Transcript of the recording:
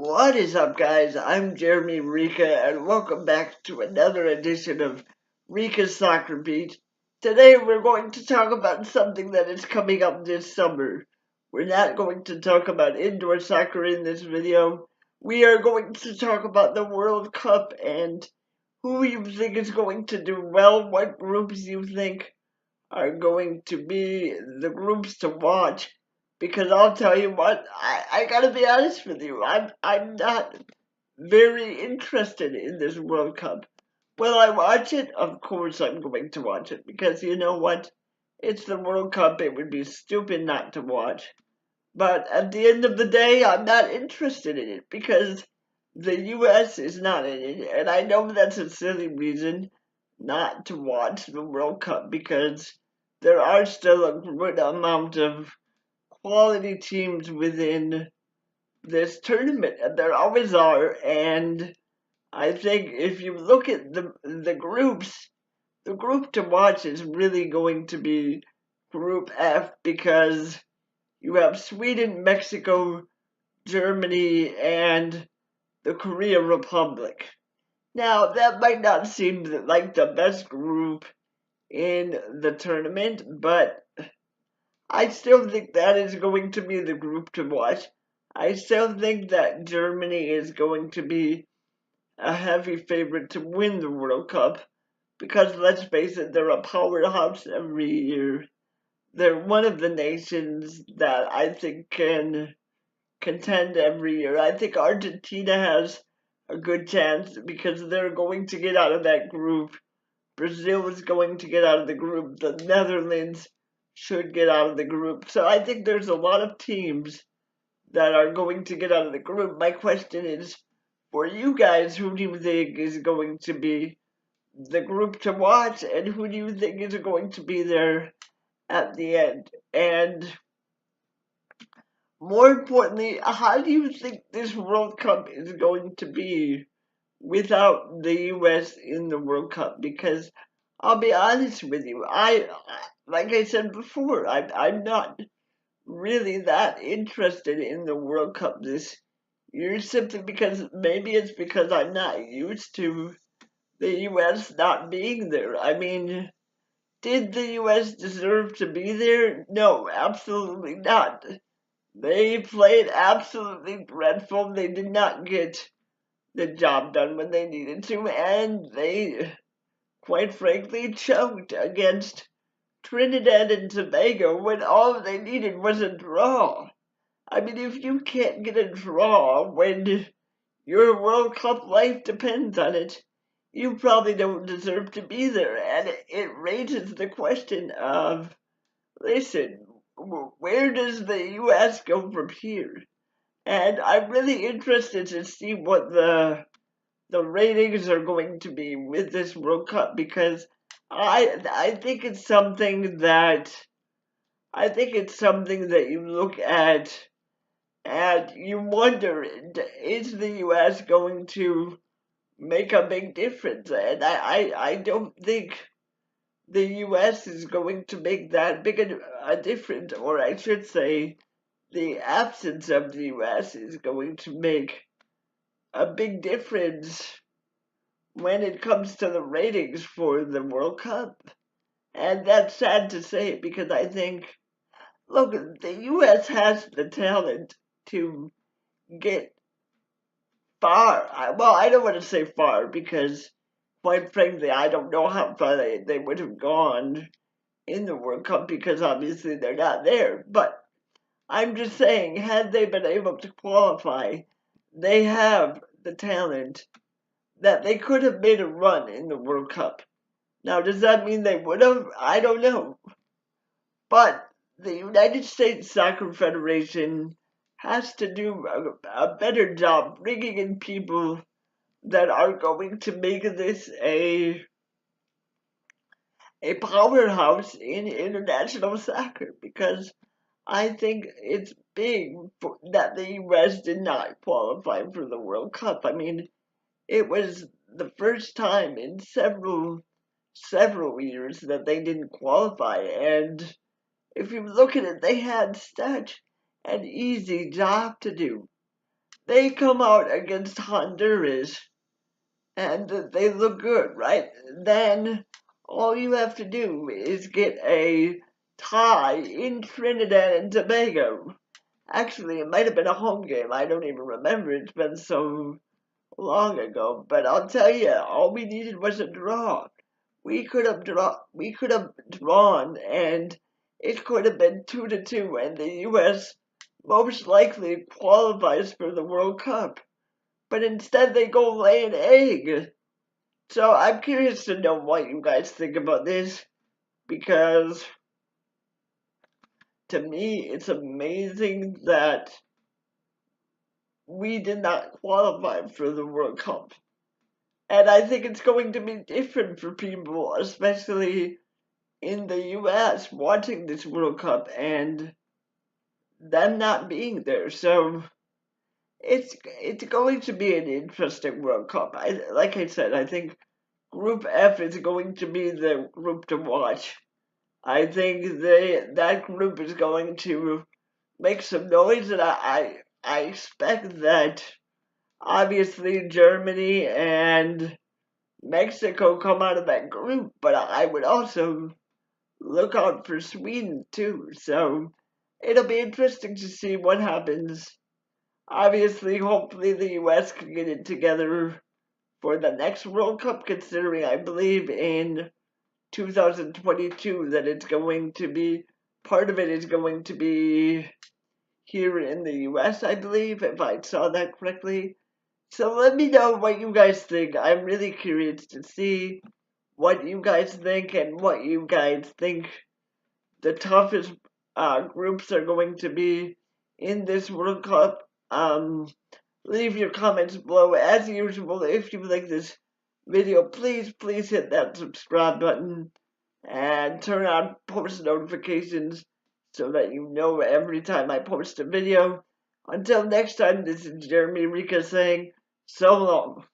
What is up, guys? I'm Jeremy Rika, and welcome back to another edition of Rika's Soccer Beat. Today, we're going to talk about something that is coming up this summer. We're not going to talk about indoor soccer in this video. We are going to talk about the World Cup and who you think is going to do well, what groups you think are going to be the groups to watch, because I'll tell you what, I gotta be honest with you, I'm not very interested in this World Cup. Will I watch it? Of course I'm going to watch it, because you know what? It's the World Cup, it would be stupid not to watch. But at the end of the day, I'm not interested in it, because the US is not in it, and I know that's a silly reason not to watch the World Cup, because there are still a good amount of quality teams within this tournament, and there always are. And I think if you look at the groups, the group to watch is really going to be Group F, because you have Sweden, Mexico, Germany, and the Korea Republic. Now, that might not seem like the best group in the tournament, but I still think that is going to be the group to watch. I still think that Germany is going to be a heavy favorite to win the World Cup, because let's face it, they're a powerhouse every year. They're one of the nations that I think can contend every year. I think Argentina has a good chance because they're going to get out of that group. Brazil is going to get out of the group. The Netherlands should get out of the group. So I think there's a lot of teams that are going to get out of the group. My question is, for you guys, who do you think is going to be the group to watch, and who do you think is going to be there at the end? And more importantly, how do you think this World Cup is going to be without the US in the World Cup? Because I'll be honest with you, like I said before, I'm not really that interested in the World Cup this year, simply because maybe it's because I'm not used to the US not being there. I mean, did the US deserve to be there? No, absolutely not. They played absolutely dreadful. They did not get the job done when they needed to, and they, quite frankly, choked against Trinidad and Tobago when all they needed was a draw. I mean, if you can't get a draw when your World Cup life depends on it, you probably don't deserve to be there. And it raises the question of, listen, where does the US go from here? And I'm really interested to see what the ratings are going to be with this World Cup, because I think it's something that you look at and you wonder, is the US going to make a big difference? And I don't think the US is going to make that big a difference, or I should say the absence of the US is going to make a big difference when it comes to the ratings for the World Cup. And that's sad to say, because I think, look, the US has the talent to get far. Well, I don't want to say far, because quite frankly, I don't know how far they would have gone in the World Cup, because obviously they're not there. But I'm just saying, had they been able to qualify, they have the talent that they could have made a run in the World Cup. Now, does that mean they would have? I don't know. But the United States Soccer Federation has to do a better job bringing in people that are going to make this a powerhouse in international soccer, because I think it's big that the US did not qualify for the World Cup. I mean, it was the first time in several years that they didn't qualify, and if you look at it, they had such an easy job to do. they come out against Honduras and they look good, right? Then all you have to do is get a tie in Trinidad and Tobago. Actually, it might have been a home game. I don't even remember. It's been so long ago. But I'll tell you, all we needed was a draw. We could have drawn, and it could have been 2-2, and the U.S. most likely qualifies for the World Cup. But instead, they go lay an egg. So I'm curious to know what you guys think about this, because to me, it's amazing that we did not qualify for the World Cup. And I think it's going to be different for people, especially in the US, watching this World Cup and them not being there. So it's going to be an interesting World Cup. Like I said, I think Group F is going to be the group to watch. I think that group is going to make some noise, and I expect that obviously Germany and Mexico come out of that group, but I would also look out for Sweden too. So it'll be interesting to see what happens. Obviously, hopefully the US can get it together for the next World Cup, considering I believe in 2022 that it's going to be, part of it is going to be here in the US, I believe, if I saw that correctly. So let me know what you guys think. I'm really curious to see what you guys think and what you guys think the toughest groups are going to be in this World Cup. Leave your comments below. As usual, if you like this video, please hit that subscribe button and turn on post notifications so that you know every time I post a video. Until next time, this is Jeremy Rika saying so long.